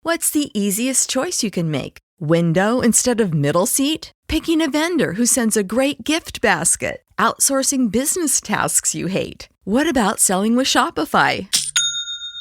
What's the easiest choice you can make? Window instead of middle seat? Picking a vendor who sends a great gift basket? Outsourcing business tasks you hate? What about selling with Shopify?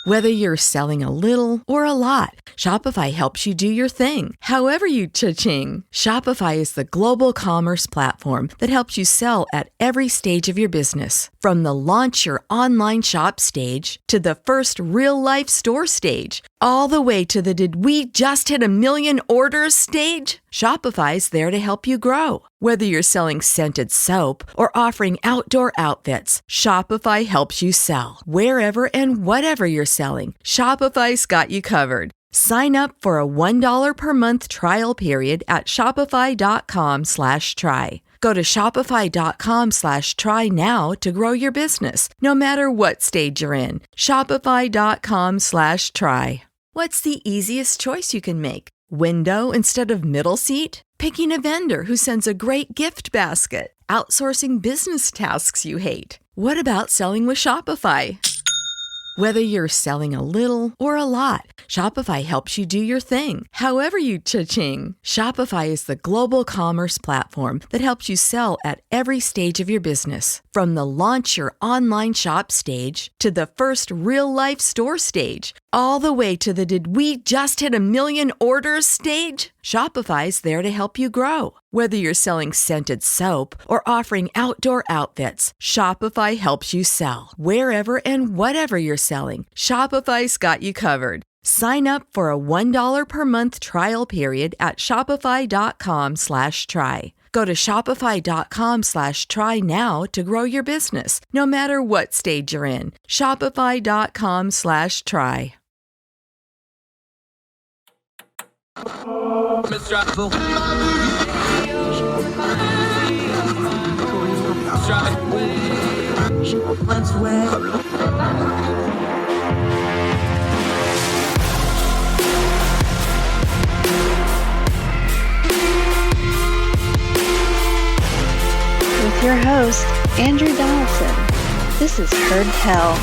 Whether you're selling a little or a lot, Shopify helps you do your thing, however you cha-ching. Shopify is the global commerce platform that helps you sell at every stage of your business. From the launch your online shop stage to the first real-life store stage, all the way to the did we just hit a million orders stage. Shopify's there to help you grow. Whether you're selling scented soap or offering outdoor outfits, Shopify helps you sell. Wherever and whatever you're selling, Shopify's got you covered. Sign up for a $1 per month trial period at shopify.com/try. Go to shopify.com/try now to grow your business, no matter what stage you're in. Shopify.com/try. What's the easiest choice you can make? Window instead of middle seat? Picking a vendor who sends a great gift basket? Outsourcing business tasks you hate? What about selling with Shopify? Whether you're selling a little or a lot, Shopify helps you do your thing, however you cha-ching. Shopify is the global commerce platform that helps you sell at every stage of your business. From the launch your online shop stage to the first real-life store stage, all the way to the did we just hit a million orders stage. Shopify's there to help you grow. Whether you're selling scented soap or offering outdoor outfits, Shopify helps you sell. Wherever and whatever you're selling, Shopify's got you covered. Sign up for a $1 per month trial period at shopify.com/try. Go to shopify.com/try now to grow your business, no matter what stage you're in. Shopify.com/try. With your host, Andrew Donaldson. This is Heard Tell.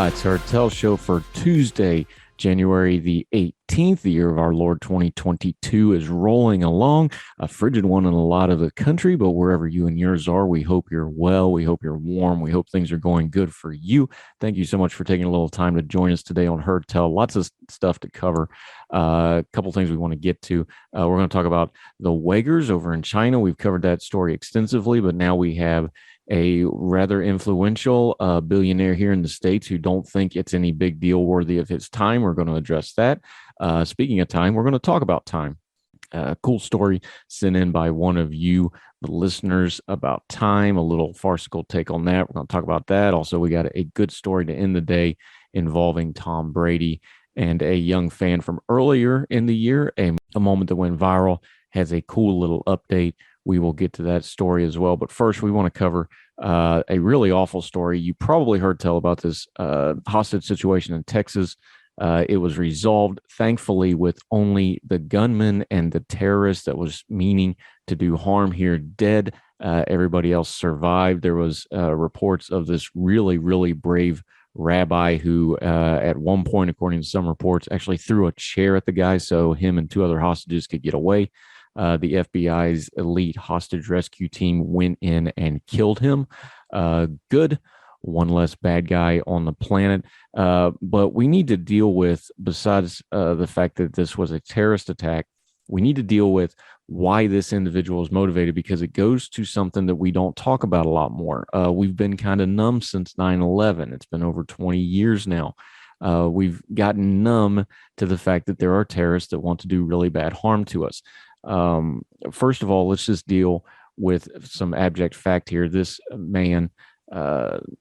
It's our Tell Show for Tuesday, January the 18th. The year of our Lord 2022 is rolling along. A frigid one in a lot of the country, but wherever you and yours are, we hope you're well. We hope you're warm. We hope things are going good for you. Thank you so much for taking a little time to join us today on Heard Tell. Lots of stuff to cover. A couple things we want to get to. We're going to talk about the Uyghurs over in China. We've covered that story extensively, but now we have a rather influential billionaire here in the States who don't think it's any big deal worthy of his time. We're going to address that. Speaking of time, we're going to talk about time. Cool story sent in by one of you, the listeners, about time, a little farcical take on that. We're going to talk about that. Also, we got a good story to end the day involving Tom Brady and a young fan from earlier in the year, a moment that went viral, has a cool little update. We will get to that story as well. But first, we want to cover a really awful story. You probably heard tell about this hostage situation in Texas. It was resolved, thankfully, with only the gunman and the terrorist that was meaning to do harm here dead. Everybody else survived. There was reports of this really, really brave rabbi who, at one point, according to some reports, actually threw a chair at the guy so him and two other hostages could get away. The FBI's elite hostage rescue team went in and killed him. Good. One less bad guy on the planet. But we need to deal with, besides the fact that this was a terrorist attack, we need to deal with why this individual is motivated, because it goes to something that we don't talk about a lot more. We've been kind of numb since 9/11. It's been over 20 years now. We've gotten numb to the fact that there are terrorists that want to do really bad harm to us. First of all, let's just deal with some abject fact here. This man,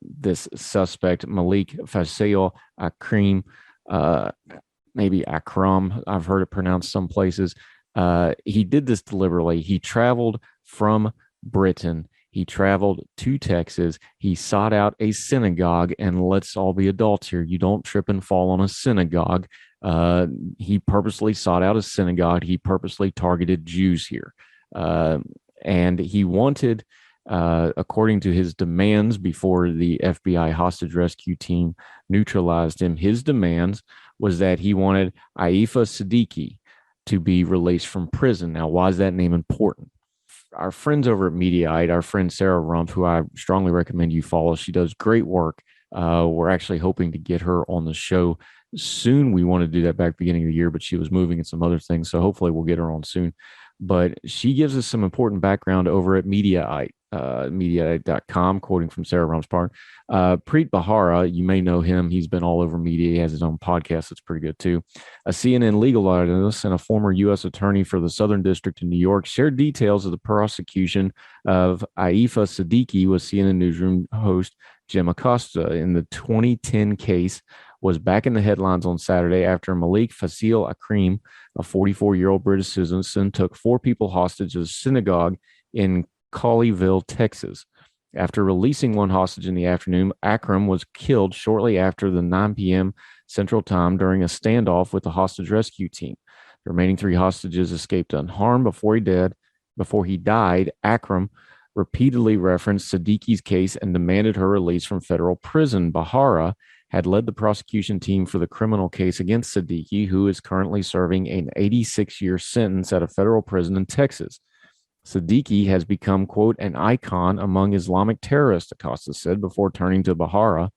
this suspect, Malik Faisal Akram, maybe Akram, I've heard it pronounced some places. He did this deliberately. He traveled from Britain. He traveled to Texas. He sought out a synagogue, and let's all be adults here. You don't trip and fall on a synagogue. He purposely sought out a synagogue. He purposely targeted Jews here. And he wanted According to his demands before the FBI hostage rescue team neutralized him, his demands was that he wanted Aifa Siddiqui to be released from prison. Now, why is that name important? Our friends over at Mediaite, our friend Sarah Rumpf, who I strongly recommend you follow, she does great work. We're actually hoping to get her on the show soon. We want to do that back beginning of the year, but she was moving and some other things. So hopefully we'll get her on soon. But she gives us some important background over at Mediaite, Mediaite.com, quoting from Sarah Rumpf's part. Preet Bharara, you may know him. He's been all over media. He has his own podcast that's pretty good too. A CNN legal analyst and a former U.S. attorney for the Southern District in New York shared details of the prosecution of Aifa Siddiqui with CNN Newsroom host Jim Acosta in the 2010 case. Was back in the headlines on Saturday after Malik Fasil Akrim, a 44-year-old British citizen, took 4 people hostage at a synagogue in Colleyville, Texas. After releasing one hostage in the afternoon, Akram was killed shortly after the 9 p.m. Central Time during a standoff with the hostage rescue team. The remaining 3 hostages escaped unharmed before he died. Akram repeatedly referenced Siddiqui's case and demanded her release from federal prison. Bharara had led the prosecution team for the criminal case against Siddiqui, who is currently serving an 86-year sentence at a federal prison in Texas. Siddiqui has become, quote, an icon among Islamic terrorists, Acosta said, before turning to Bharara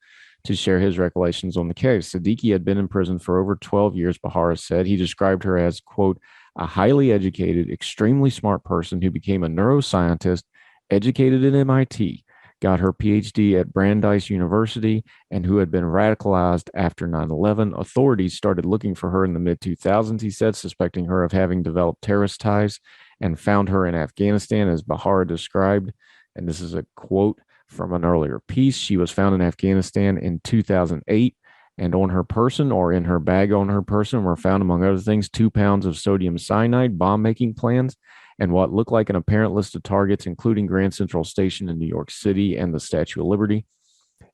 to share his recollections on the case. Siddiqui had been in prison for over 12 years, Bharara said. He described her as, quote, a highly educated, extremely smart person who became a neuroscientist, educated at MIT, got her PhD at Brandeis University, and who had been radicalized after 9/11. Authorities started looking for her in the mid-2000s, he said, suspecting her of having developed terrorist ties, and found her in Afghanistan, as Bharara described. And this is a quote from an earlier piece. She was found in Afghanistan in 2008, and on her person, or in her bag on her person, were found, among other things, 2 pounds of sodium cyanide, bomb-making plans, and what looked like an apparent list of targets, including Grand Central Station in New York City and the Statue of Liberty.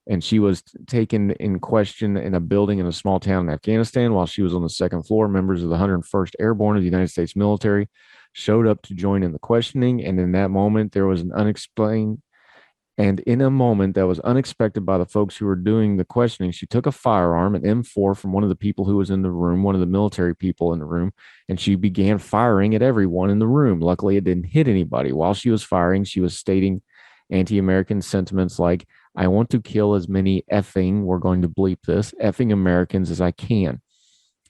And she was taken in question in a building in a small town in Afghanistan while she was on the 2nd floor. Members of the 101st Airborne of the United States military showed up to join in the questioning. And in that moment, there was an unexplained, and in a moment that was unexpected by the folks who were doing the questioning, she took a firearm, an M4, from one of the people who was in the room, one of the military people in the room, and she began firing at everyone in the room. Luckily, it didn't hit anybody. While she was firing, she was stating anti-American sentiments like, I want to kill as many effing, we're going to bleep this, effing Americans as I can.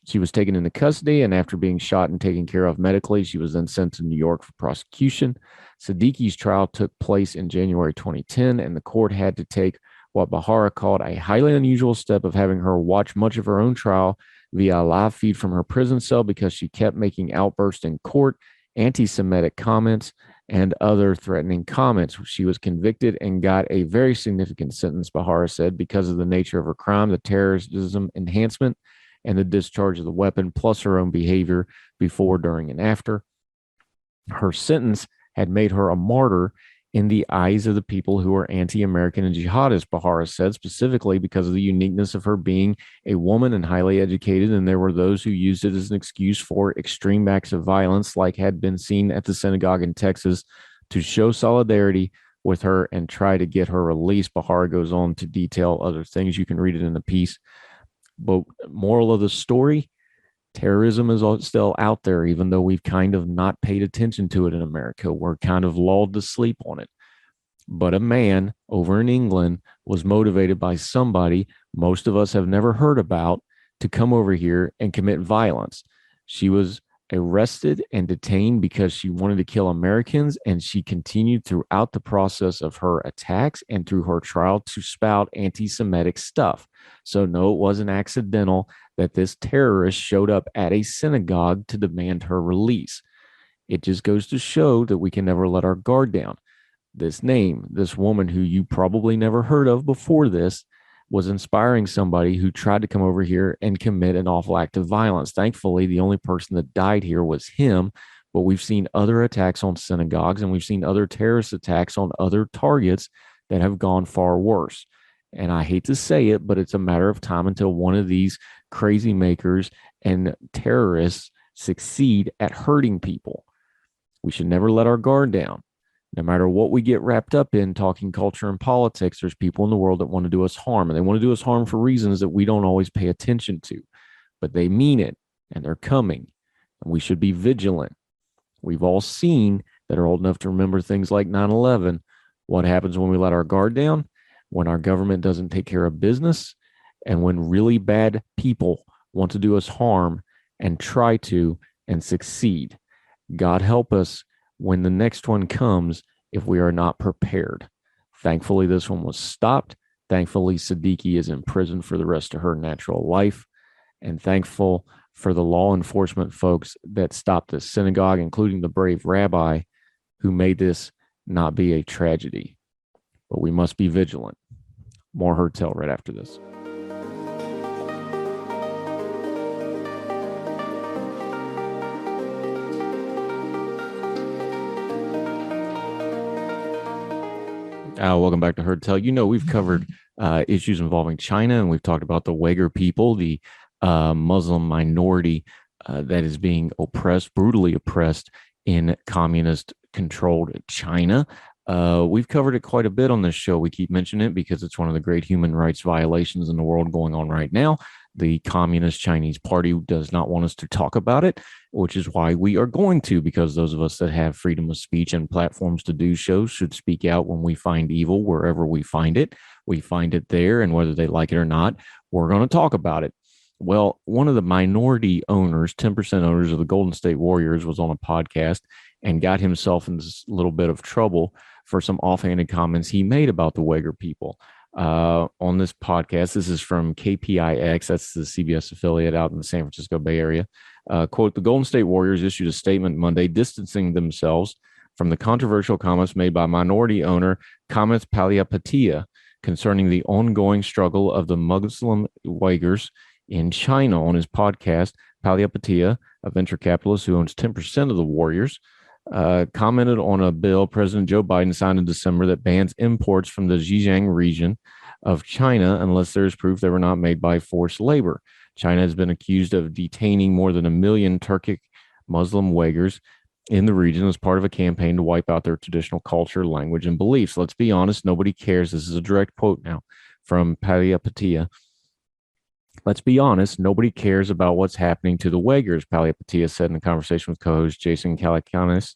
She was taken into custody, and after being shot and taken care of medically, she was then sent to New York for prosecution. Siddiqui's trial took place in January 2010, and the court had to take what Bharara called a highly unusual step of having her watch much of her own trial via a live feed from her prison cell because she kept making outbursts in court, anti-Semitic comments, and other threatening comments. She was convicted and got a very significant sentence, Bharara said, because of the nature of her crime, the terrorism enhancement, and the discharge of the weapon, plus her own behavior before, during, and after. Her sentence had made her a martyr in the eyes of the people who are anti-American and jihadist, Bharara said, specifically because of the uniqueness of her being a woman and highly educated, and there were those who used it as an excuse for extreme acts of violence, like had been seen at the synagogue in Texas, to show solidarity with her and try to get her released. Bharara goes on to detail other things. You can read it in the piece. But moral of the story, terrorism is still out there, even though we've kind of not paid attention to it in America. We're kind of lulled to sleep on it. But a man over in England was motivated by somebody most of us have never heard about to come over here and commit violence. She was arrested and detained because she wanted to kill Americans, and she continued throughout the process of her attacks and through her trial to spout anti-Semitic stuff. So no, it wasn't accidental that this terrorist showed up at a synagogue to demand her release. It just goes to show that we can never let our guard down. This name, this woman who you probably never heard of before this, was inspiring somebody who tried to come over here and commit an awful act of violence. Thankfully, the only person that died here was him, but we've seen other attacks on synagogues, and we've seen other terrorist attacks on other targets that have gone far worse. And I hate to say it, but it's a matter of time until one of these crazy makers and terrorists succeed at hurting people. We should never let our guard down. No matter what we get wrapped up in talking culture and politics, there's people in the world that want to do us harm, and they want to do us harm for reasons that we don't always pay attention to, but they mean it and they're coming, and we should be vigilant. We've all seen that are old enough to remember things like 9/11. What happens when we let our guard down, when our government doesn't take care of business, and when really bad people want to do us harm and try to and succeed. God help us when the next one comes if we are not prepared. Thankfully, this one was stopped. Thankfully, Siddiqui is in prison for the rest of her natural life. And thankful for the law enforcement folks that stopped the synagogue, including the brave rabbi who made this not be a tragedy. But we must be vigilant. More Heard Tell right after this. Welcome back to Heard Tell. You know, we've covered issues involving China, and we've talked about the Uyghur people, the Muslim minority that is being oppressed, brutally oppressed in communist-controlled China. We've covered it quite a bit on this show. We keep mentioning it because it's one of the great human rights violations in the world going on right now. The Communist Chinese Party does not want us to talk about it, which is why we are going to, because those of us that have freedom of speech and platforms to do shows should speak out when we find evil wherever we find it. We find it there, and whether they like it or not, we're going to talk about it. Well, one of the minority owners, 10% owners of the Golden State Warriors, was on a podcast and got himself in this little bit of trouble for some offhanded comments he made about the Uyghur people. On this podcast, this is from KPIX, that's the CBS affiliate out in the San Francisco Bay Area. Quote, the Golden State Warriors issued a statement Monday distancing themselves from the controversial comments made by minority owner Kameth Palihapitiya concerning the ongoing struggle of the Muslim Uyghurs in China. On his podcast, Palihapitiya, a venture capitalist who owns 10% of the Warriors, commented on a bill President Joe Biden signed in December that bans imports from the Xinjiang region of China unless there is proof they were not made by forced labor. China has been accused of detaining more than 1 million Turkic Muslim Uyghurs in the region as part of a campaign to wipe out their traditional culture, language, and beliefs. Let's be honest, nobody cares. This is a direct quote now from Palihapitiya. Let's be honest, nobody cares about what's happening to the Uyghurs, Palihapitiya said in a conversation with co-host Jason Calacanis.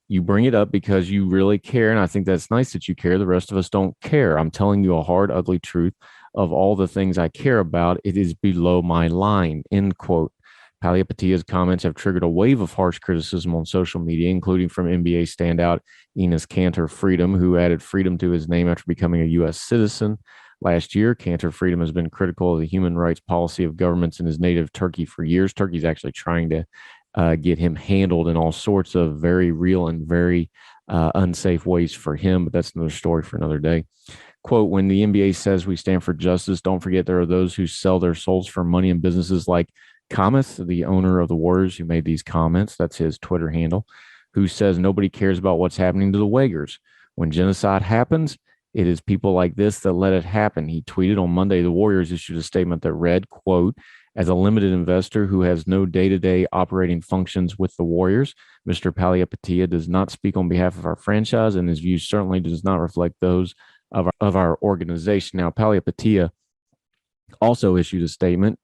You bring it up because you really care, and I think that's nice that you care. The rest of us don't care. I'm telling you a hard, ugly truth. Of all the things I care about, it is below my line, end quote. Palihapitiya's comments have triggered a wave of harsh criticism on social media, including from NBA standout Enes Kanter Freedom, who added freedom to his name after becoming a U.S. citizen. Last year, Kanter Freedom has been critical of the human rights policy of governments in his native Turkey for years. Turkey's actually trying to get him handled in all sorts of very real and very unsafe ways for him, but that's another story for another day. Quote, when the NBA says we stand for justice, don't forget there are those who sell their souls for money in businesses like Kameth, the owner of the Warriors who made these comments, that's his Twitter handle, who says nobody cares about what's happening to the Uyghurs. When genocide happens, it is people like this that let it happen. He tweeted on Monday, the Warriors issued a statement that read, quote, as a limited investor who has no day-to-day operating functions with the Warriors, Mr. Palihapitiya does not speak on behalf of our franchise, and his views certainly does not reflect those of our organization. Now, Palihapitiya also issued a statement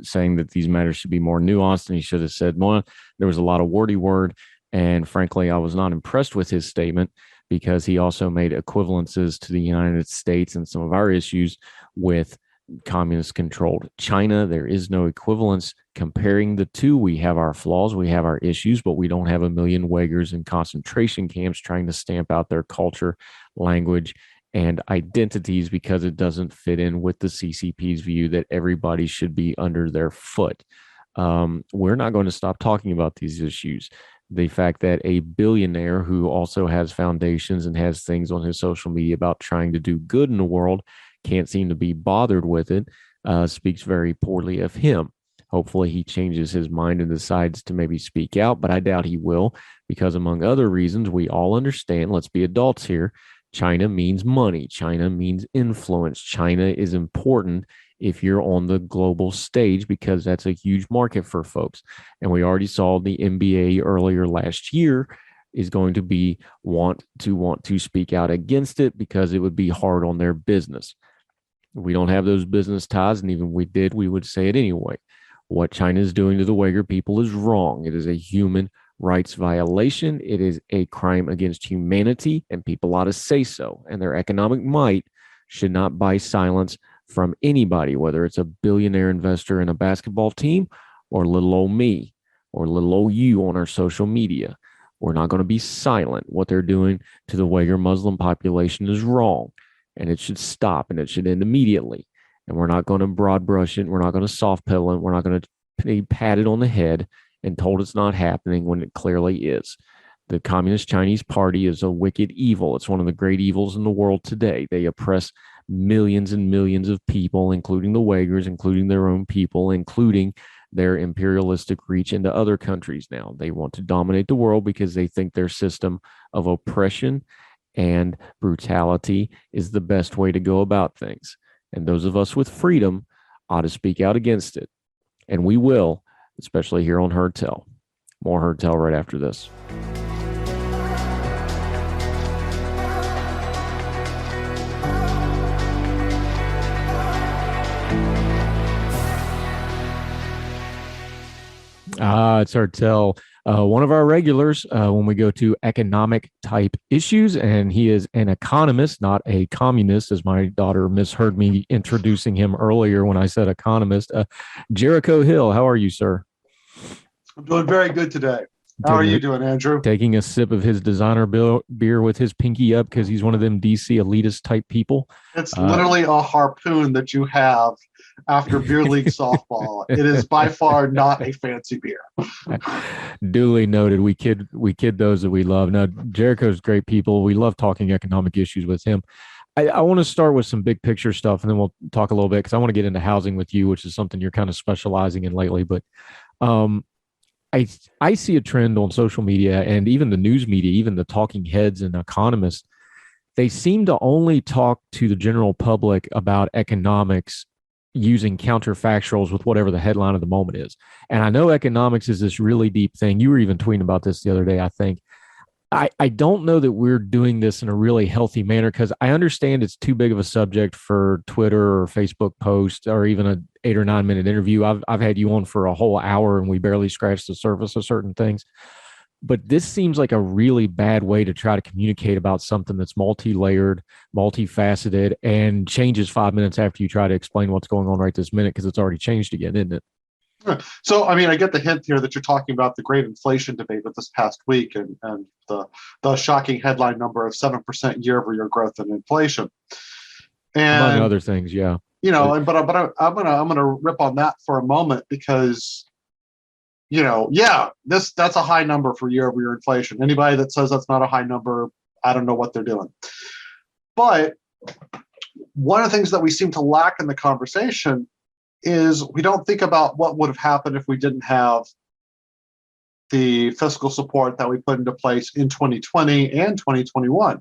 saying that these matters should be more nuanced, and he should have said more. There was a lot of wordy word, and frankly, I was not impressed with his statement because he also made equivalences to the United States and some of our issues with communist-controlled China. There is no equivalence comparing the two. We have our flaws, we have our issues, but we don't have 1 million Uyghurs in concentration camps trying to stamp out their culture, language, and identities because it doesn't fit in with the CCP's view that everybody should be under their foot. We're not going to stop talking about these issues. The fact that a billionaire who also has foundations and has things on his social media about trying to do good in the world can't seem to be bothered with it speaks very poorly of him. Hopefully he changes his mind and decides to maybe speak out, but I doubt he will because among other reasons, we all understand, let's be adults here, China means money. China means influence. China is important if you're on the global stage because that's a huge market for folks. And we already saw the NBA earlier last year is going to be want to speak out against it because it would be hard on their business. We don't have those business ties, and even if we did, we would say it anyway. What China is doing to the Uyghur people is wrong. It is a human rights violation. It is a crime against humanity, and people ought to say so. And their economic might should not buy silence from anybody, whether it's a billionaire investor in a basketball team or little old me or little old you on our social media. We're not going to be silent. What they're doing to the Uyghur Muslim population is wrong, and it should stop, and it should end immediately. And we're not going to broad brush it. We're not going to soft pedal it. We're not going to be patted on the head and told it's not happening when it clearly is. The Communist Chinese Party is a wicked evil. It's one of the great evils in the world today. They oppress millions and millions of people, including the Uyghurs, including their own people, including their imperialistic reach into other countries now. They want to dominate the world because they think their system of oppression and brutality is the best way to go about things. And those of us with freedom ought to speak out against it. And we will, especially here on Heard Tell. More Heard Tell right after this. It's Heard Tell, one of our regulars when we go to economic type issues, and he is an economist, not a communist, as my daughter misheard me introducing him earlier when I said economist. Jericho Hill, how are you, sir? I'm doing very good today. How are you doing, Andrew? Taking a sip of his designer beer with his pinky up because he's one of them DC elitist type people. It's literally a harpoon that you have after beer league softball. It is by far not a fancy beer. Duly noted. We kid those that we love. Now, Jericho's great people. We love talking economic issues with him. I want to start with some big picture stuff, and then we'll talk a little bit because I want to get into housing with you, which is something you're kind of specializing in lately. But I see a trend on social media and even the news media, even the talking heads and economists. They seem to only talk to the general public about economics using counterfactuals with whatever the headline of the moment is. And I know economics is this really deep thing. You were even tweeting about this the other day, I think. I don't know that we're doing this in a really healthy manner because I understand it's too big of a subject for Twitter or Facebook posts or even an 8 or 9 minute interview. I've had you on for a whole hour and we barely scratched the surface of certain things. But this seems like a really bad way to try to communicate about something that's multi-layered, multifaceted, and changes 5 minutes after you try to explain what's going on right this minute because it's already changed again, isn't it? So, I mean, I get the hint here that you're talking about the great inflation debate of this past week and the shocking headline number of 7% year-over-year growth in inflation. And among other things, yeah. You know, but I'm gonna rip on that for a moment because, you know, yeah, that's a high number for year-over-year inflation. Anybody that says that's not a high number, I don't know what they're doing. But one of the things that we seem to lack in the conversation is we don't think about what would have happened if we didn't have the fiscal support that we put into place in 2020 and 2021.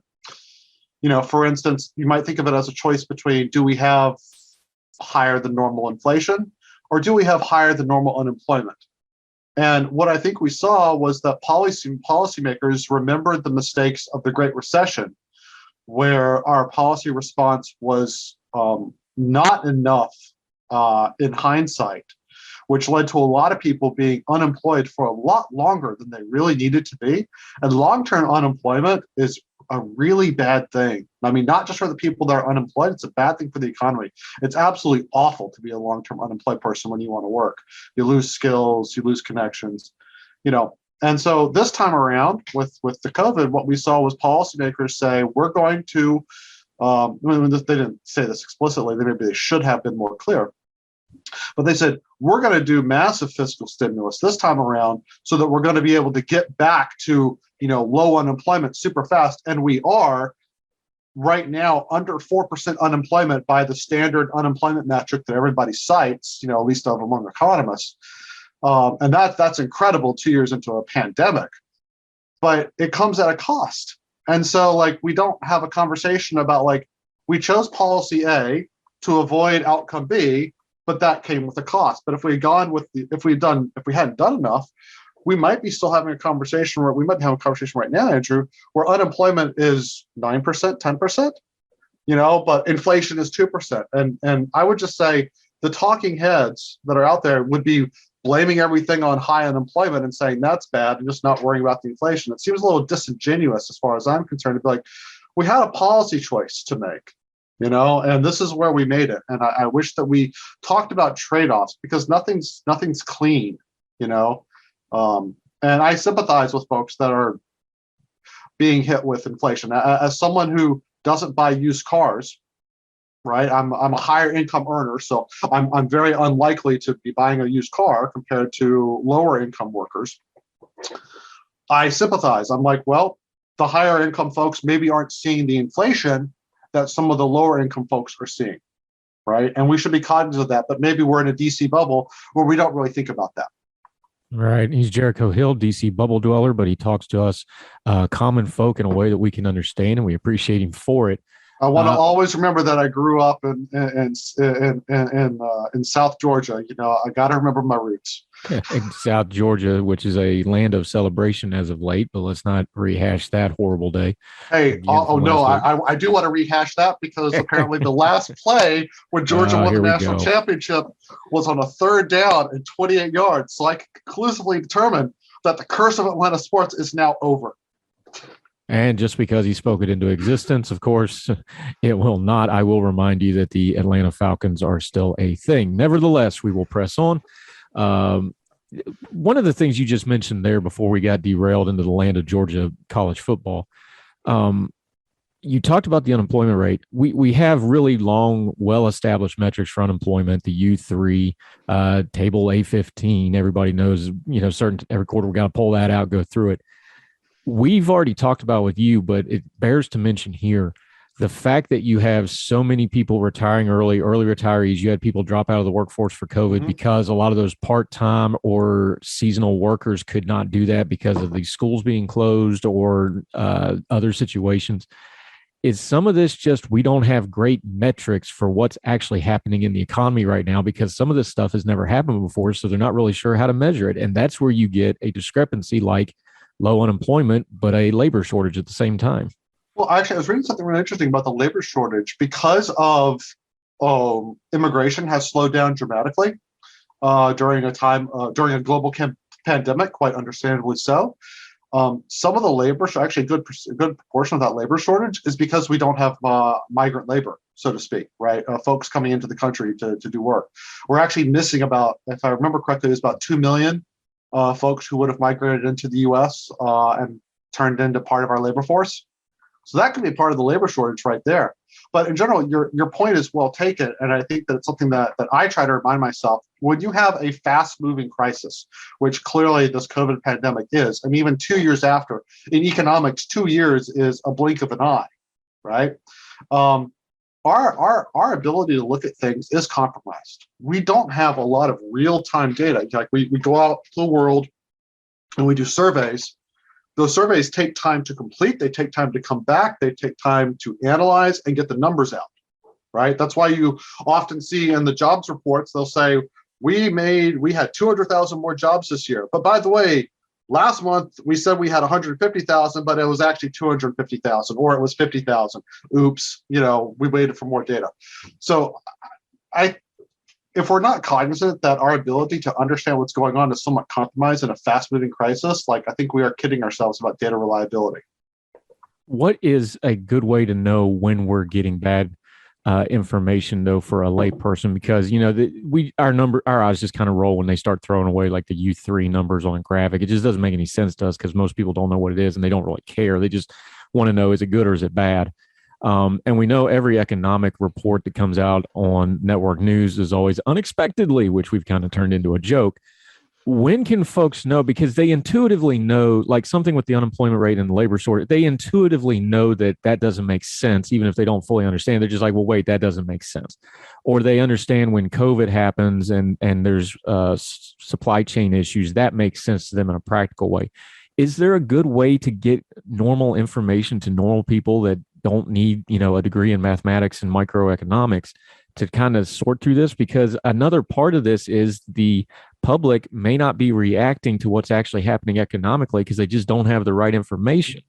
You know, for instance, you might think of it as a choice between do we have higher than normal inflation or do we have higher than normal unemployment? And what I think we saw was that policymakers remembered the mistakes of the Great Recession, where our policy response was not enough in hindsight, which led to a lot of people being unemployed for a lot longer than they really needed to be. And long-term unemployment is a really bad thing. I mean, not just for the people that are unemployed, it's a bad thing for the economy. It's absolutely awful to be a long-term unemployed person when you want to work. You lose skills, you lose connections, you know. And so this time around with the COVID, what we saw was policymakers say, we're going to, they didn't say this explicitly, maybe they should have been more clear. But they said, we're going to do massive fiscal stimulus this time around so that we're going to be able to get back to, you know, low unemployment super fast. And we are right now under 4% unemployment by the standard unemployment metric that everybody cites, you know, at least among economists. And that's incredible 2 years into a pandemic. But it comes at a cost. And so, like, we don't have a conversation about, like, we chose policy A to avoid outcome B, but that came with a cost. But if we hadn't done enough, we might be still having a conversation where we might be having a conversation right now, Andrew, where unemployment is 9%, 10%, but inflation is 2%. And I would just say the talking heads that are out there would be blaming everything on high unemployment and saying that's bad and just not worrying about the inflation. It seems a little disingenuous as far as I'm concerned to be like, we had a policy choice to make, and this is where we made it. And I wish that we talked about trade-offs because nothing's clean, and I sympathize with folks that are being hit with inflation. As someone who doesn't buy used cars, right? I'm a higher income earner, so I'm very unlikely to be buying a used car compared to lower income workers. I sympathize. I'm like, well, the higher income folks maybe aren't seeing the inflation that some of the lower income folks are seeing, right? And we should be cognizant of that, but maybe we're in a DC bubble where we don't really think about that. Right. He's Jericho Hill, DC bubble dweller, but he talks to us common folk in a way that we can understand, and we appreciate him for it. I want to always remember that I grew up in South Georgia. I got to remember my roots. In South Georgia, which is a land of celebration as of late, but let's not rehash that horrible day. Hey, I do want to rehash that because apparently the last play when Georgia won the national championship was on a third down and 28 yards. So I can conclusively determine that the curse of Atlanta sports is now over. And just because he spoke it into existence, of course, it will not. I will remind you that the Atlanta Falcons are still a thing. Nevertheless, we will press on. One of the things you just mentioned there before we got derailed into the land of Georgia college football, you talked about the unemployment rate. We have really long, well-established metrics for unemployment, the U3, table A15. Everybody knows, every quarter we got to pull that out, go through it. We've already talked about with you, but it bears to mention here, the fact that you have so many people retiring early retirees. You had people drop out of the workforce for COVID because a lot of those part-time or seasonal workers could not do that because of the schools being closed or other situations. Is some of this just we don't have great metrics for what's actually happening in the economy right now because some of this stuff has never happened before, so they're not really sure how to measure it. And that's where you get a discrepancy like low unemployment, but a labor shortage at the same time. Well, actually, I was reading something really interesting about the labor shortage because of immigration has slowed down dramatically during a global pandemic, quite understandably so. Some of the labor, actually a good proportion of that labor shortage is because we don't have migrant labor, so to speak, right? Folks coming into the country to do work. We're actually missing about, if I remember correctly, it was about 2 million folks who would have migrated into the U.S. And turned into part of our labor force. So that could be part of the labor shortage right there. But in general, your point is well taken. And I think that it's something that I try to remind myself. When you have a fast-moving crisis, which clearly this COVID pandemic is, and even 2 years after, in economics, 2 years is a blink of an eye, right? Our ability to look at things is compromised. We don't have a lot of real-time data. Like we go out to the world and we do surveys. Those surveys take time to complete. They take time to come back. They take time to analyze and get the numbers out, right? That's why you often see in the jobs reports, they'll say, we had 200,000 more jobs this year. But by the way, last month we said we had 150,000, but it was actually 250,000, or it was 50,000. Oops, we waited for more data. So if we're not cognizant that our ability to understand what's going on is somewhat compromised in a fast-moving crisis, I think we are kidding ourselves about data reliability. What is a good way to know when we're getting bad information, though, for a lay person? Because our eyes just kind of roll when they start throwing away like the U3 numbers on a graphic. It just doesn't make any sense to us because most people don't know what it is and they don't really care. They just want to know, is it good or is it bad? And we know every economic report that comes out on network news is always unexpectedly, which we've kind of turned into a joke. When can folks know? Because they intuitively know, like something with the unemployment rate and the labor shortage, they intuitively know that doesn't make sense, even if they don't fully understand. They're just like, well, wait, that doesn't make sense. Or they understand when COVID happens and there's supply chain issues, that makes sense to them in a practical way. Is there a good way to get normal information to normal people that don't need, a degree in mathematics and microeconomics to kind of sort through this? Because another part of this is the public may not be reacting to what's actually happening economically because they just don't have the right information.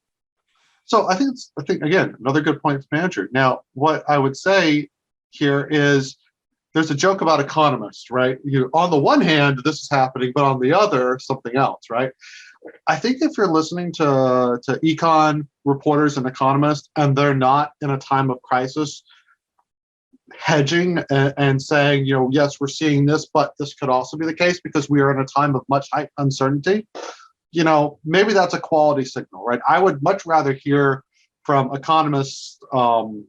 So I think again, another good point from Andrew. Now, what I would say here is there's a joke about economists, right? On the one hand, this is happening, but on the other, something else, right? I think if you're listening to econ reporters and economists, and they're not in a time of crisis, hedging and saying, yes, we're seeing this, but this could also be the case because we are in a time of much uncertainty. Maybe that's a quality signal, right? I would much rather hear from economists and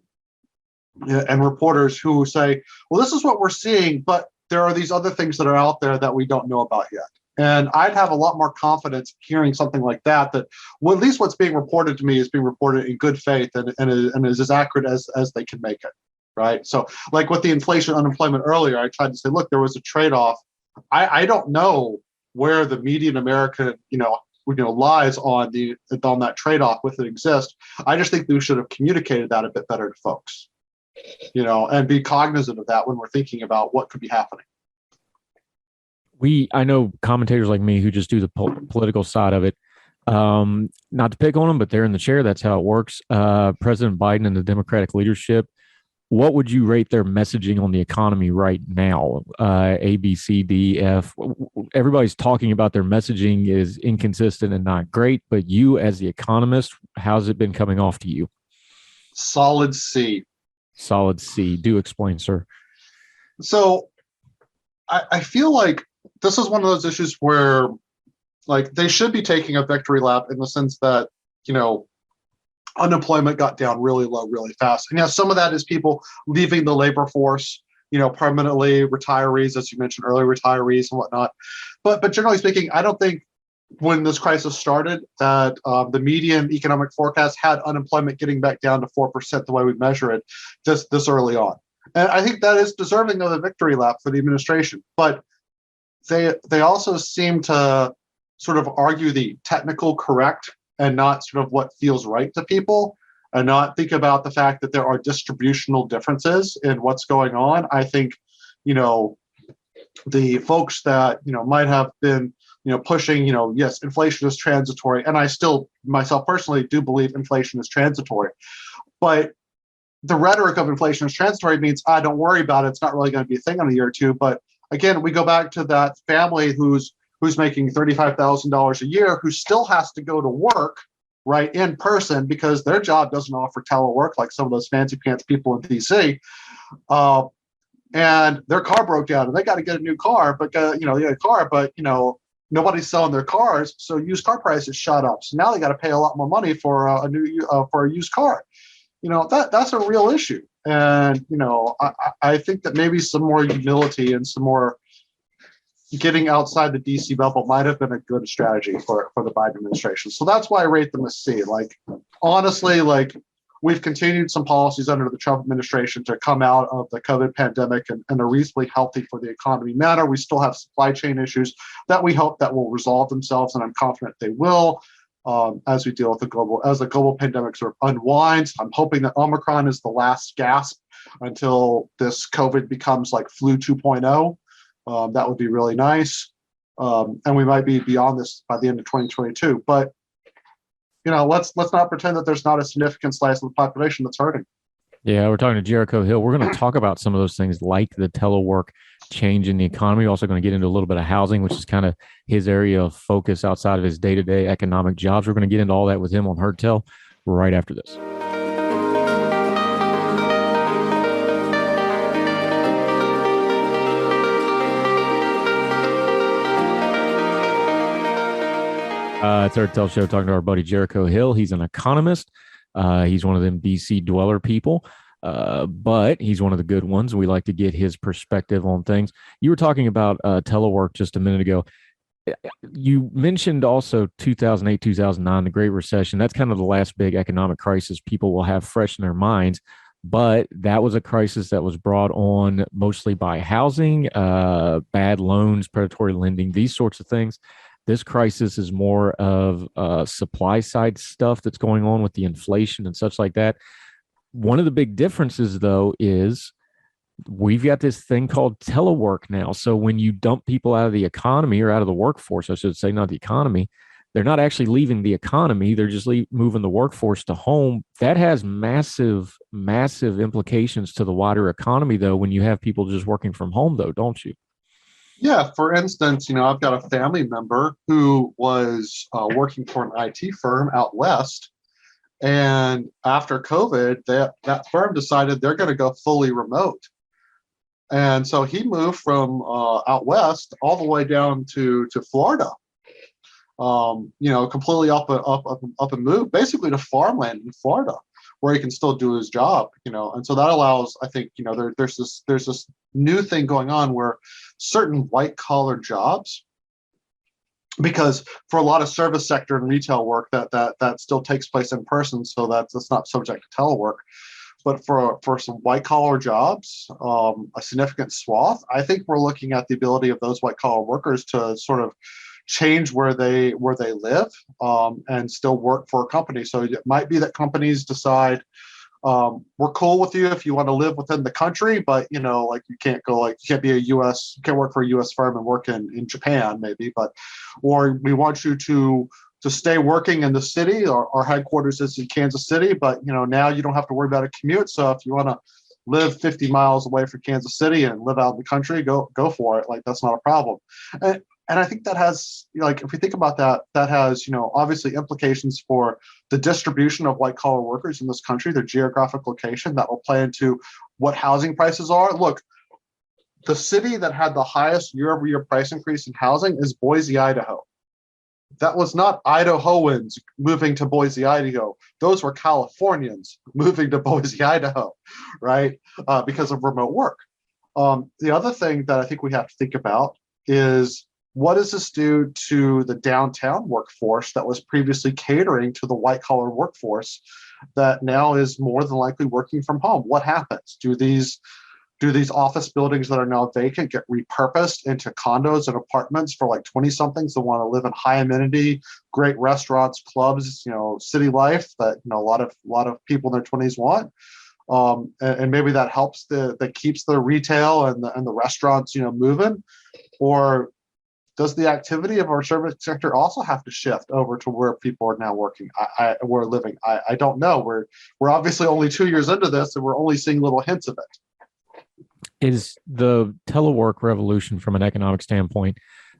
reporters who say, well, this is what we're seeing, but there are these other things that are out there that we don't know about yet. And I'd have a lot more confidence hearing something like that, well, at least what's being reported to me is being reported in good faith and is as accurate as they can make it, right? So like with the inflation, unemployment earlier, I tried to say, look, there was a trade-off. I don't know where the median American, lies on that trade-off with it exists. I just think we should have communicated that a bit better to folks, and be cognizant of that when we're thinking about what could be happening. I know commentators like me who just do the political side of it. Not to pick on them, but they're in the chair. That's how it works. President Biden and the Democratic leadership, what would you rate their messaging on the economy right now? A, B, C, D, F. Everybody's talking about their messaging is inconsistent and not great, but you as the economist, how's it been coming off to you? Solid C. Solid C. Do explain, sir. So I feel like this is one of those issues where like they should be taking a victory lap in the sense that, unemployment got down really low, really fast. And some of that is people leaving the labor force, permanently, retirees, as you mentioned earlier, retirees and whatnot. But generally speaking, I don't think when this crisis started that the median economic forecast had unemployment getting back down to 4% the way we measure it this early on. And I think that is deserving of a victory lap for the administration. But they also seem to sort of argue the technical correct and not sort of what feels right to people, and not think about the fact that there are distributional differences in what's going on. I think, the folks that, might have been, pushing, yes, inflation is transitory. And I still, myself personally, do believe inflation is transitory. But the rhetoric of inflation is transitory means, don't worry about it. It's not really going to be a thing in a year or two. But again, we go back to that family who's making $35,000 a year, who still has to go to work, right, in person because their job doesn't offer telework like some of those fancy pants people in DC. And their car broke down and they got to get a new car, but nobody's selling their cars, so used car prices shot up. So now they got to pay a lot more money for a used car. That's a real issue, and I think that maybe some more humility and some more getting outside the DC bubble might have been a good strategy for the Biden administration. So that's why I rate them a C. Like, honestly, we've continued some policies under the Trump administration to come out of the COVID pandemic in a reasonably healthy for the economy manner. We still have supply chain issues that we hope that will resolve themselves, and I'm confident they will as we deal with the global pandemic sort of unwinds. I'm hoping that Omicron is the last gasp until this COVID becomes like flu 2.0. That would be really nice. And we might be beyond this by the end of 2022. But, let's not pretend that there's not a significant slice of the population that's hurting. Yeah, we're talking to Jericho Hill. We're going to talk about some of those things like the telework change in the economy. We're also going to get into a little bit of housing, which is kind of his area of focus outside of his day-to-day economic jobs. We're going to get into all that with him on Heard Tell right after this. It's our Tell Show talking to our buddy Jericho Hill. He's an economist. He's one of them DC dweller people, but he's one of the good ones. We like to get his perspective on things. You were talking about telework just a minute ago. You mentioned also 2008, 2009, the Great Recession. That's kind of the last big economic crisis people will have fresh in their minds. But that was a crisis that was brought on mostly by housing, bad loans, predatory lending, these sorts of things. This crisis is more of supply side stuff that's going on with the inflation and such like that. One of the big differences, though, is we've got this thing called telework now. So when you dump people out of the economy, or out of the workforce, I should say, not the economy, they're not actually leaving the economy. They're just moving the workforce to home. That has massive, massive implications to the wider economy, though, when you have people just working from home, though, don't you? Yeah, for instance, I've got a family member who was working for an IT firm out west. And after COVID, that firm decided they're going to go fully remote. And so he moved from out west all the way down to Florida, completely up and moved basically to farmland in Florida, where he can still do his job, and so that allows, I think, there's this new thing going on where certain white collar jobs, because for a lot of service sector and retail work that still takes place in person, so that's not subject to telework. But for some white collar jobs, a significant swath, I think we're looking at the ability of those white collar workers to sort of change where they live, and still work for a company. So it might be that companies decide, we're cool with you if you want to live within the country, but you can't work for a US firm and work in Japan maybe, or we want you to stay working in the city. Our headquarters is in Kansas City, but now you don't have to worry about a commute. So if you want to live 50 miles away from Kansas City and live out in the country, go for it. Like, that's not a problem. And I think that has, if we think about that has, obviously implications for the distribution of white collar workers in this country, their geographic location. That will play into what housing prices are. Look, the city that had the highest year-over-year price increase in housing is Boise, Idaho. That was not Idahoans moving to Boise, Idaho. Those were Californians moving to Boise, Idaho, right? Because of remote work. The other thing that I think we have to think about is, what does this do to the downtown workforce that was previously catering to the white collar workforce that now is more than likely working from home? What happens? Do these office buildings that are now vacant get repurposed into condos and apartments for like 20-somethings that want to live in high amenity, great restaurants, clubs, city life that a lot of people in their 20s want? And maybe that helps that keeps the retail and the restaurants moving. Or does the activity of our service sector also have to shift over to where people are now working? We're living. I don't know. We're obviously only 2 years into this, and we're only seeing little hints of it. Is the telework revolution, from an economic standpoint,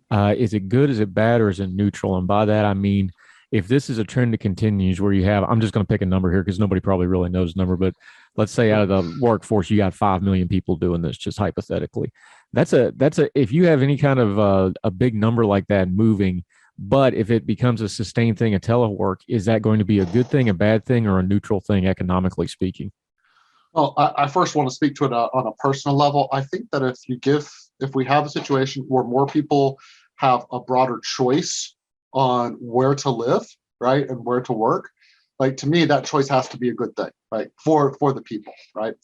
is it good, is it bad, or is it neutral? And by that, I mean, if this is a trend that continues where you have, I'm just going to pick a number here because nobody probably really knows the number, but let's say out of the workforce, you got 5 million people doing this, just hypothetically. If you have any kind of a big number like that moving, but if it becomes a sustained thing of telework, is that going to be a good thing, a bad thing, or a neutral thing, economically speaking? Well, I first want to speak to it on a personal level. I think that if we have a situation where more people have a broader choice on where to live, right, and where to work, like, to me, that choice has to be a good thing, right, for the people, right?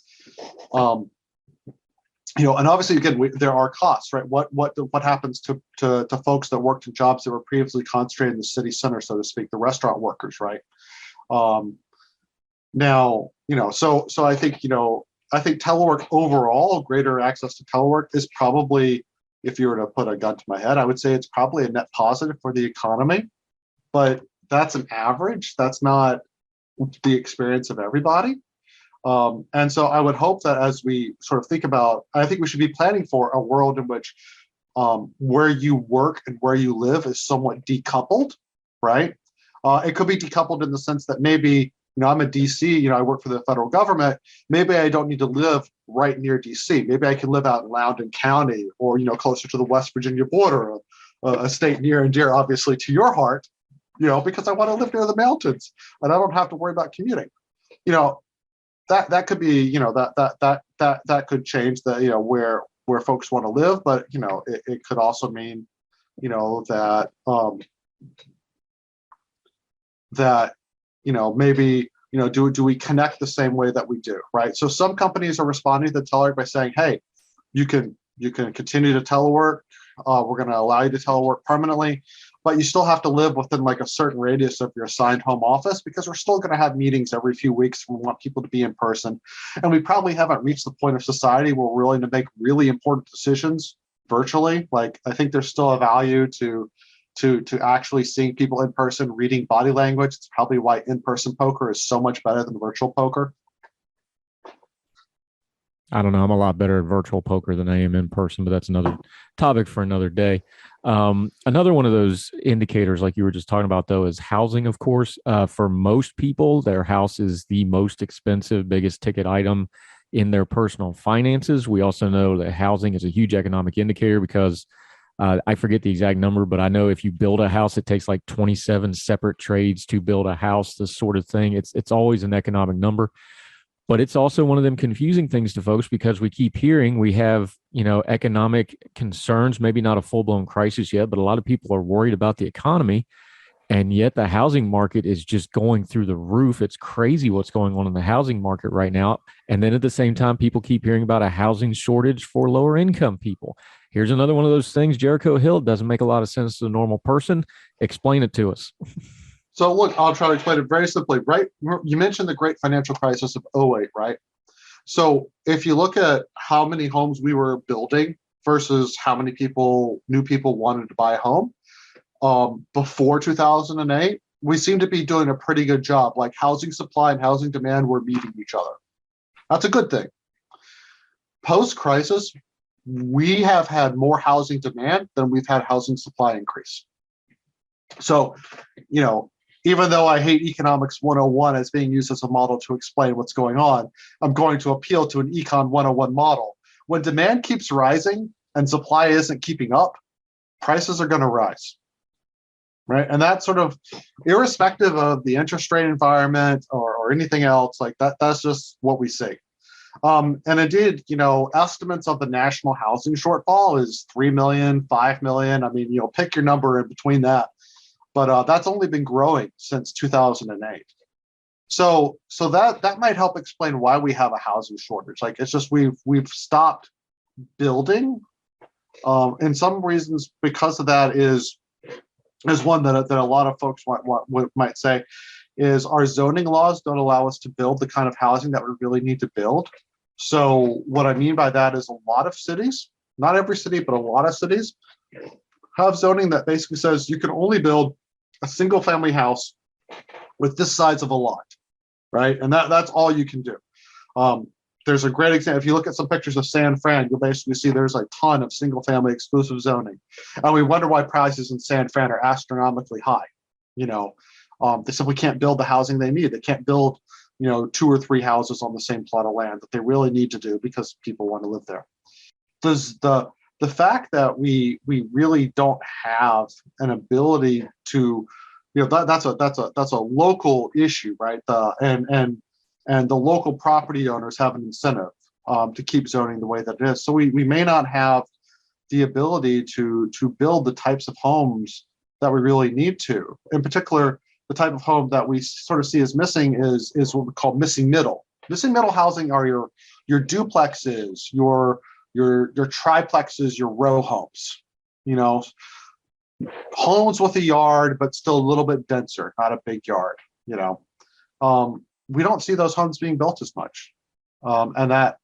And obviously, again, there are costs, right? What happens to folks that worked in jobs that were previously concentrated in the city center, so to speak, the restaurant workers, right? Now, so I think telework overall, greater access to telework is probably, if you were to put a gun to my head, I would say it's probably a net positive for the economy, but that's an average. That's not the experience of everybody. And so I would hope that as we sort of think about, I think we should be planning for a world in which where you work and where you live is somewhat decoupled, right? It could be decoupled in the sense that maybe, I'm a DC, I work for the federal government. Maybe I don't need to live right near DC. Maybe I can live out in Loudoun County or, closer to the West Virginia border, a state near and dear, obviously, to your heart, because I want to live near the mountains and I don't have to worry about commuting. That could be, that could change the, where folks want to live, but, it could also mean, that maybe, do we connect the same way that we do, right? So some companies are responding to the telework by saying, hey, you can continue to telework. We're going to allow you to telework permanently. but you still have to live within like a certain radius of your assigned home office, because we're still going to have meetings every few weeks. We want people to be in person. And we probably haven't reached the point of society where we're willing to make really important decisions virtually. Like, I think there's still a value to actually seeing people in person, reading body language. It's probably why in-person poker is so much better than virtual poker. I don't know. I'm a lot better at virtual poker than I am in person, but that's another topic for another day. Another one of those indicators, like you were just talking about, though, is housing, of course. For most people, their house is the most expensive, biggest ticket item in their personal finances. We also know that housing is a huge economic indicator because I forget the exact number, but I know if you build a house, it takes like 27 separate trades to build a house, this sort of thing. It's always an economic number. But it's also one of them confusing things to folks because we keep hearing we have, economic concerns, maybe not a full-blown crisis yet, but a lot of people are worried about the economy. And yet the housing market is just going through the roof. It's crazy what's going on in the housing market right now. And then at the same time, people keep hearing about a housing shortage for lower income people. Here's another one of those things, Jericho Hill, doesn't make a lot of sense to the normal person. Explain it to us. So look, I'll try to explain it very simply, right? You mentioned the great financial crisis of '08, right? So if you look at how many homes we were building versus how many new people wanted to buy a home before 2008, we seem to be doing a pretty good job. Like, housing supply and housing demand were meeting each other. That's a good thing. Post-crisis, we have had more housing demand than we've had housing supply increase. So, even though I hate Economics 101 as being used as a model to explain what's going on, I'm going to appeal to an Econ 101 model. When demand keeps rising and supply isn't keeping up, prices are going to rise, right? And that's sort of irrespective of the interest rate environment or anything else. Like that's just what we see. And indeed, estimates of the national housing shortfall is 3 million, 5 million. I mean, pick your number in between that. But that's only been growing since 2008. So that might help explain why we have a housing shortage. Like, it's just we've stopped building. And some reasons because of that is one that a lot of folks might say is our zoning laws don't allow us to build the kind of housing that we really need to build. So what I mean by that is a lot of cities, not every city, but a lot of cities have zoning that basically says you can only build a single family house with this size of a lot, right? And that's all you can do. There's a great example. If you look at some pictures of San Fran, you'll basically see there's a ton of single family exclusive zoning. And we wonder why prices in San Fran are astronomically high. They simply can't build the housing they need. They can't build, 2 or 3 houses on the same plot of land that they really need to do because people want to live there. Does the fact that we really don't have an ability to, that's a local issue, right? And the local property owners have an incentive to keep zoning the way that it is. So we may not have the ability to build the types of homes that we really need to. In particular, the type of home that we sort of see as missing is what we call missing middle. Missing middle housing are your duplexes, your triplexes, your row homes, homes with a yard, but still a little bit denser, not a big yard, we don't see those homes being built as much. And that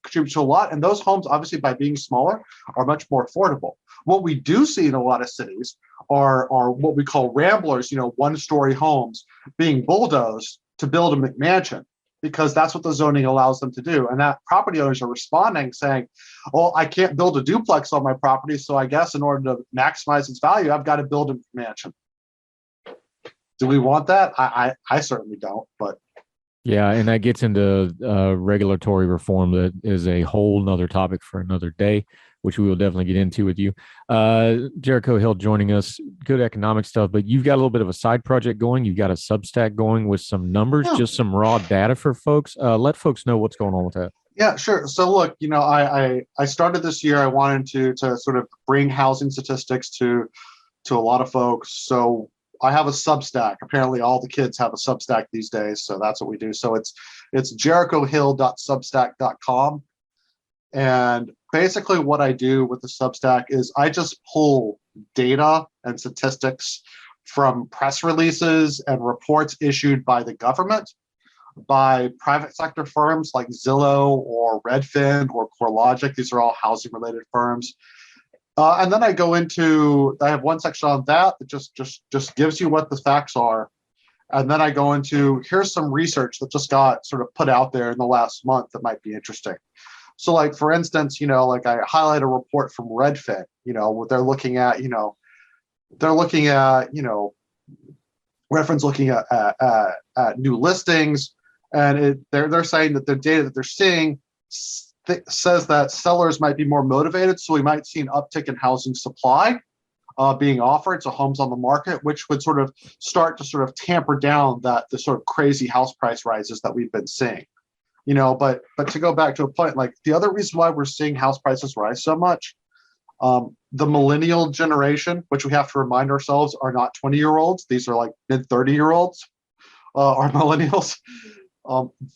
contributes to a lot. And those homes, obviously, by being smaller, are much more affordable. What we do see in a lot of cities are what we call ramblers, 1-story homes being bulldozed to build a McMansion, because that's what the zoning allows them to do. And that property owners are responding saying, oh, I can't build a duplex on my property, so I guess in order to maximize its value, I've got to build a mansion. Do we want that? I certainly don't, but. Yeah, and that gets into regulatory reform that is a whole nother topic for another day, which we will definitely get into with you. Jericho Hill joining us, good economic stuff, but you've got a little bit of a side project going. You've got a Substack going with some numbers, just some raw data for folks. Let folks know what's going on with that. Yeah, sure. So look, I started this year. I wanted to sort of bring housing statistics to a lot of folks. So I have a Substack. Apparently all the kids have a Substack these days. So that's what we do. So it's jerichohill.substack.com. And basically what I do with the Substack is I just pull data and statistics from press releases and reports issued by the government, by private sector firms like Zillow or Redfin or CoreLogic. These are all housing related firms. And then I have one section on that just gives you what the facts are. And then I go into, here's some research that just got sort of put out there in the last month that might be interesting. So like, for instance, like I highlight a report from Redfin, what they're looking at, Redfin's looking at new listings, and they're saying that the data that they're seeing says that sellers might be more motivated. So we might see an uptick in housing supply being offered, so homes on the market, which would sort of start to sort of tamper down the sort of crazy house price rises that we've been seeing. But to go back to a point, like the other reason why we're seeing house prices rise so much, the millennial generation, which we have to remind ourselves are not 20-year-olds, these are like mid 30-year-olds, are millennials.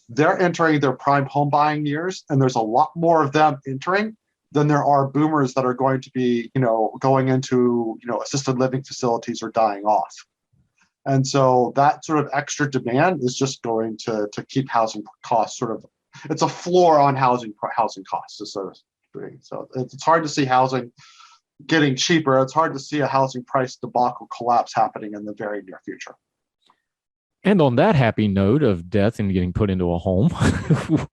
They're entering their prime home buying years, and there's a lot more of them entering than there are boomers that are going to be, going into, assisted living facilities or dying off. And so that sort of extra demand is just going to keep housing costs sort of, it's a floor on housing costs. So it's hard to see housing getting cheaper. It's hard to see a housing price debacle collapse happening in the very near future. And on that happy note of death and getting put into a home,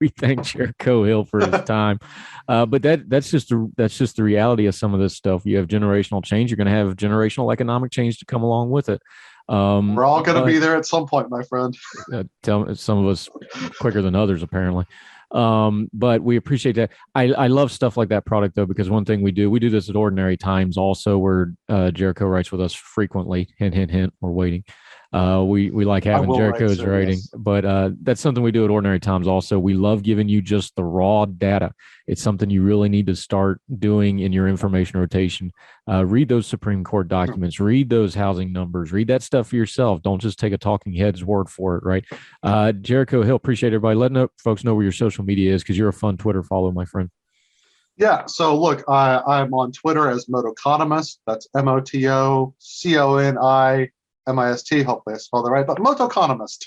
we thank Jericho Hill for his time. But that's just the reality of some of this stuff. You have generational change. You're going to have generational economic change to come along with it. We're all going to be there at some point, my friend. Tell some of us quicker than others, apparently. But we appreciate that. I love stuff like that product, though, because one thing we do this at Ordinary Times also, where Jericho writes with us frequently. Hint, hint, hint. We're waiting. We like having Jericho's writing, but that's something we do at Ordinary Times also. We love giving you just the raw data. It's something you really need to start doing in your information rotation. Read those Supreme Court documents, read those housing numbers, read that stuff for yourself. Don't just take a talking head's word for it, right? Jericho Hill, appreciate everybody letting folks know where your social media is, because you're a fun Twitter follow, my friend. Yeah, so look, I'm on Twitter as Motoconomist. That's MOTOCONI. MIST, hopefully I spelled it right, but Motoconomist.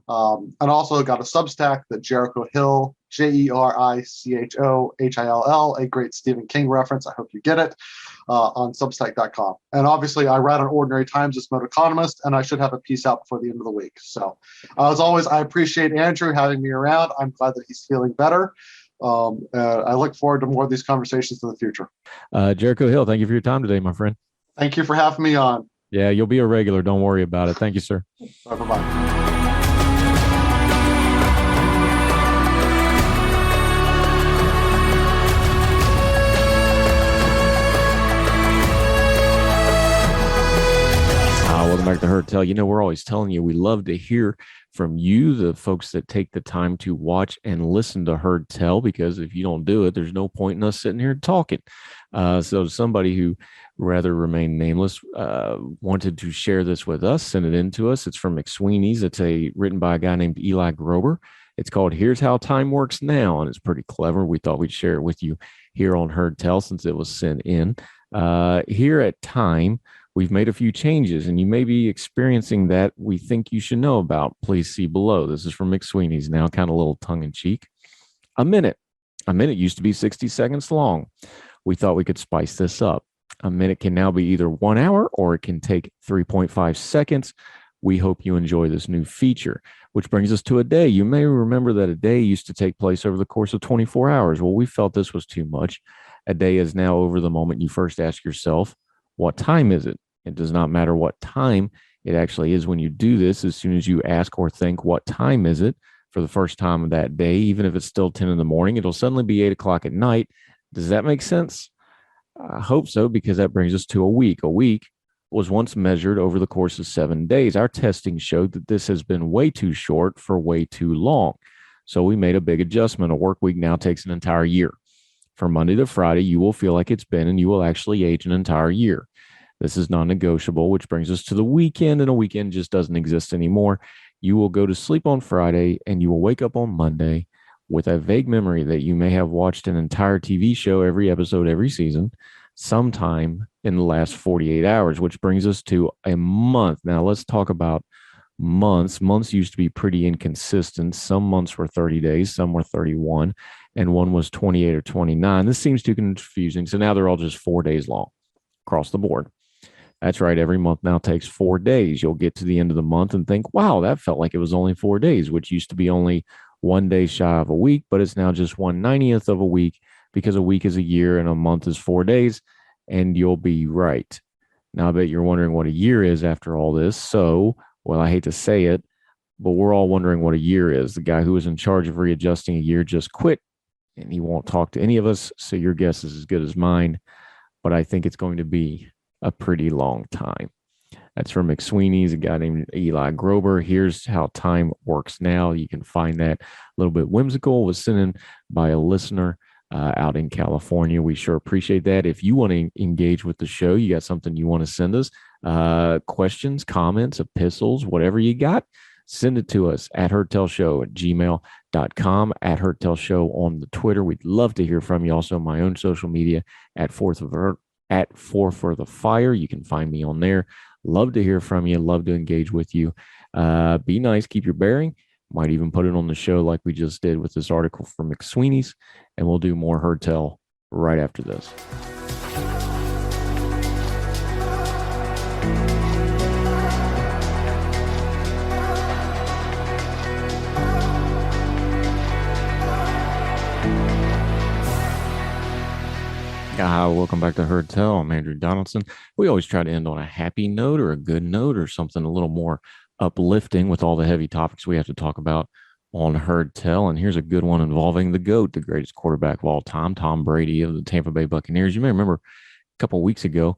And also got a Substack, the Jericho Hill, JERICHOHILL, a great Stephen King reference. I hope you get it, on Substack.com. And obviously I write on Ordinary Times as Motoconomist, and I should have a piece out before the end of the week. So as always, I appreciate Andrew having me around. I'm glad that he's feeling better. I look forward to more of these conversations in the future. Jericho Hill, thank you for your time today, my friend. Thank you for having me on. Yeah, you'll be a regular. Don't worry about it. Thank you, sir. Bye-bye. Welcome back to Heard Tell. We're always telling you we love to hear from you, the folks that take the time to watch and listen to Heard Tell, because if you don't do it, there's no point in us sitting here talking. So somebody who rather remain nameless wanted to share this with us, send it in to us. It's from McSweeney's. It's written by a guy named Eli Grober. It's called Here's How Time Works Now, and it's pretty clever. We thought we'd share it with you here on Heard Tell since it was sent in. Here at Time, we've made a few changes, and you may be experiencing that we think you should know about. Please see below. This is from McSweeney's, now kind of a little tongue-in-cheek. A minute used to be 60 seconds long. We thought we could spice this up. A minute can now be either 1 hour or it can take 3.5 seconds. We hope you enjoy this new feature, which brings us to a day. You may remember that a day used to take place over the course of 24 hours. Well, we felt this was too much. A day is now over the moment you first ask yourself, what time is it? It does not matter what time it actually is when you do this. As soon as you ask or think, what time is it, for the first time of that day, even if it's still 10 in the morning, it'll suddenly be 8 o'clock at night. Does that make sense? I hope so, because that brings us to a week. A week was once measured over the course of 7 days. Our testing showed that this has been way too short for way too long. So we made a big adjustment. A work week now takes an entire year. From Monday to Friday, you will feel like it's been, and you will actually age an entire year. This is non-negotiable, which brings us to the weekend, and a weekend just doesn't exist anymore. You will go to sleep on Friday, and you will wake up on Monday with a vague memory that you may have watched an entire TV show, every episode, every season, sometime in the last 48 hours, which brings us to a month. Now, let's talk about months. Months used to be pretty inconsistent. Some months were 30 days, some were 31, and one was 28 or 29. This seems too confusing. So now they're all just 4 days long across the board. That's right. Every month now takes 4 days. You'll get to the end of the month and think, wow, that felt like it was only 4 days, which used to be only 1 day shy of a week, but it's now just 1/90th of a week because a week is a year and a month is 4 days. And you'll be right. Now, I bet you're wondering what a year is after all this. So, well, I hate to say it, but we're all wondering what a year is. The guy who was in charge of readjusting a year just quit, and he won't talk to any of us. So your guess is as good as mine. But I think it's going to be a pretty long time. That's from McSweeney's, a guy named Eli Grober. Here's how time works now. You can find that a little bit whimsical. It was sent in by a listener out in California. We sure appreciate that. If you want to engage with the show, you got something you want to send us, questions, comments, epistles, whatever you got, send it to us at hurttellshow@gmail.com, at hurttellshow on the Twitter. We'd love to hear from you. Also, my own social media at Four for the Fire. You can find me on there. Love to hear from you. Love to engage with you. Be nice. Keep your bearing. Might even put it on the show like we just did with this article from McSweeney's, and we'll do more Heard Tell right after this. Welcome back to Heard Tell. I'm Andrew Donaldson. We always try to end on a happy note or a good note or something a little more uplifting with all the heavy topics we have to talk about on Heard Tell. And here's a good one involving the GOAT, the greatest quarterback of all time, Tom Brady of the Tampa Bay Buccaneers. You may remember a couple of weeks ago,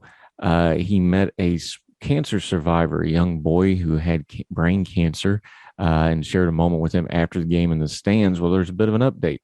he met a cancer survivor, a young boy who had brain cancer, and shared a moment with him after the game in the stands. Well, there's a bit of an update.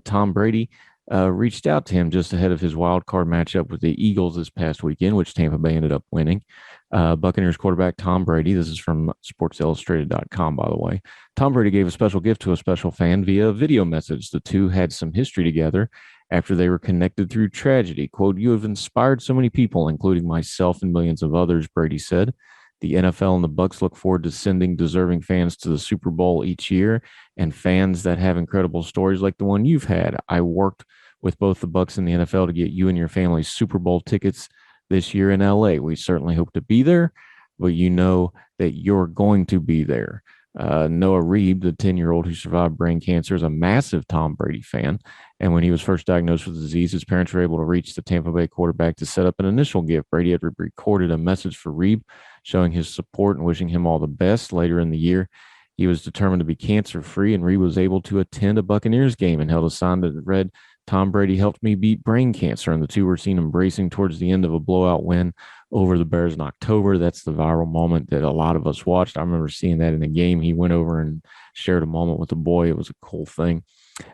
Tom Brady reached out to him just ahead of his wild card matchup with the Eagles this past weekend, which Tampa Bay ended up winning. Buccaneers quarterback Tom Brady, this is from SportsIllustrated.com, by the way. Tom Brady gave a special gift to a special fan via a video message. The two had some history together after they were connected through tragedy. Quote, "You have inspired so many people, including myself and millions of others," Brady said. The NFL and the Bucs look forward to sending deserving fans to the Super Bowl each year, and fans that have incredible stories like the one you've had. I worked with both the Bucs and the NFL to get you and your family Super Bowl tickets this year in LA. We certainly hope to be there, but you know that you're going to be there. Noah Reeb, the 10-year-old who survived brain cancer, is a massive Tom Brady fan. And when he was first diagnosed with the disease, his parents were able to reach the Tampa Bay quarterback to set up an initial gift. Brady had recorded a message for Reeb showing his support and wishing him all the best. Later in the year, he was determined to be cancer-free, and Reeb was able to attend a Buccaneers game and held a sign that read, "Tom Brady helped me beat brain cancer," and the two were seen embracing towards the end of a blowout win over the Bears in October. That's the viral moment that a lot of us watched. I remember seeing that in the game. He went over and shared a moment with the boy. It was a cool thing.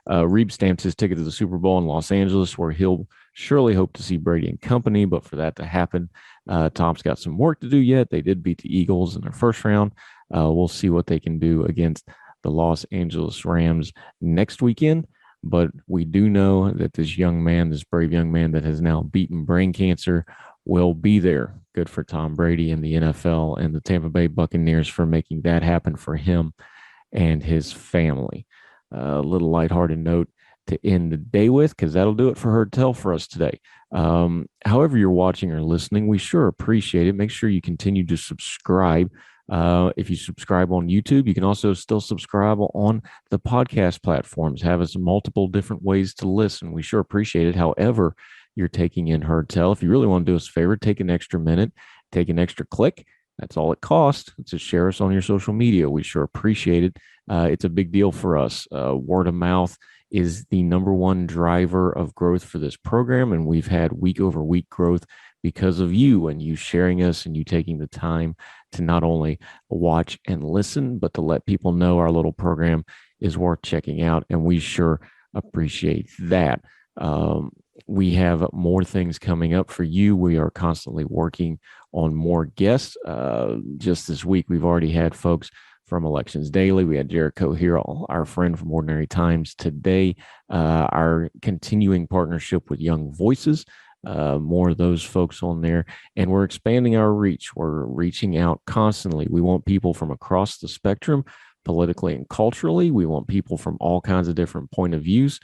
Reeb stamped his ticket to the Super Bowl in Los Angeles, where he'll surely hope to see Brady and company. But for that to happen, Tom's got some work to do yet. They did beat the Eagles in their first round. We'll see what they can do against the Los Angeles Rams next weekend. But we do know that this young man, this brave young man that has now beaten brain cancer, will be there. Good for Tom Brady and the NFL and the Tampa Bay Buccaneers for making that happen for him and his family. A little lighthearted note to end the day with, because that'll do it for Heard Tell for us today. However you're watching or listening, we sure appreciate it. Make sure you continue to subscribe. If you subscribe on YouTube, you can also still subscribe on the podcast platforms. Have us multiple different ways to listen. We sure appreciate it. However you're taking in Heard Tell, if you really want to do us a favor, take an extra minute, take an extra click. That's all it costs. To share us on your social media. We sure appreciate it. It's a big deal for us. Word of mouth is the number one driver of growth for this program, and we've had week over week growth because of you and you sharing us and you taking the time to not only watch and listen, but to let people know our little program is worth checking out. And we sure appreciate that. We have more things coming up for you. We are constantly working on more guests. Just this week, we've already had folks from Elections Daily. We had Jericho Hill, our friend from Ordinary Times. Today, our continuing partnership with Young Voices. more of those folks on there. And we're expanding our reach. We're reaching out constantly. We want people from across the spectrum, politically and culturally. We want people from all kinds of different point of views.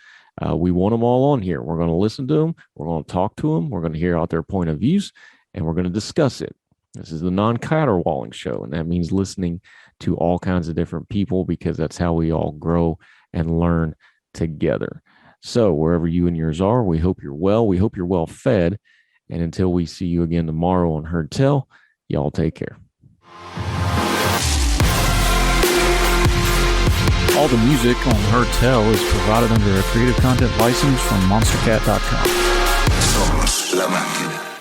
We want them all on here. We're going to listen to them. We're going to talk to them. We're going to hear out their point of views, and we're going to discuss it. This is the non-caterwauling show, and that means listening to all kinds of different people, because that's how we all grow and learn together. So wherever you and yours are, we hope you're well. We hope you're well fed. And until we see you again tomorrow on Heard Tell, y'all take care. All the music on Heard Tell is provided under a Creative Content license from monstercat.com. Somos la máquina.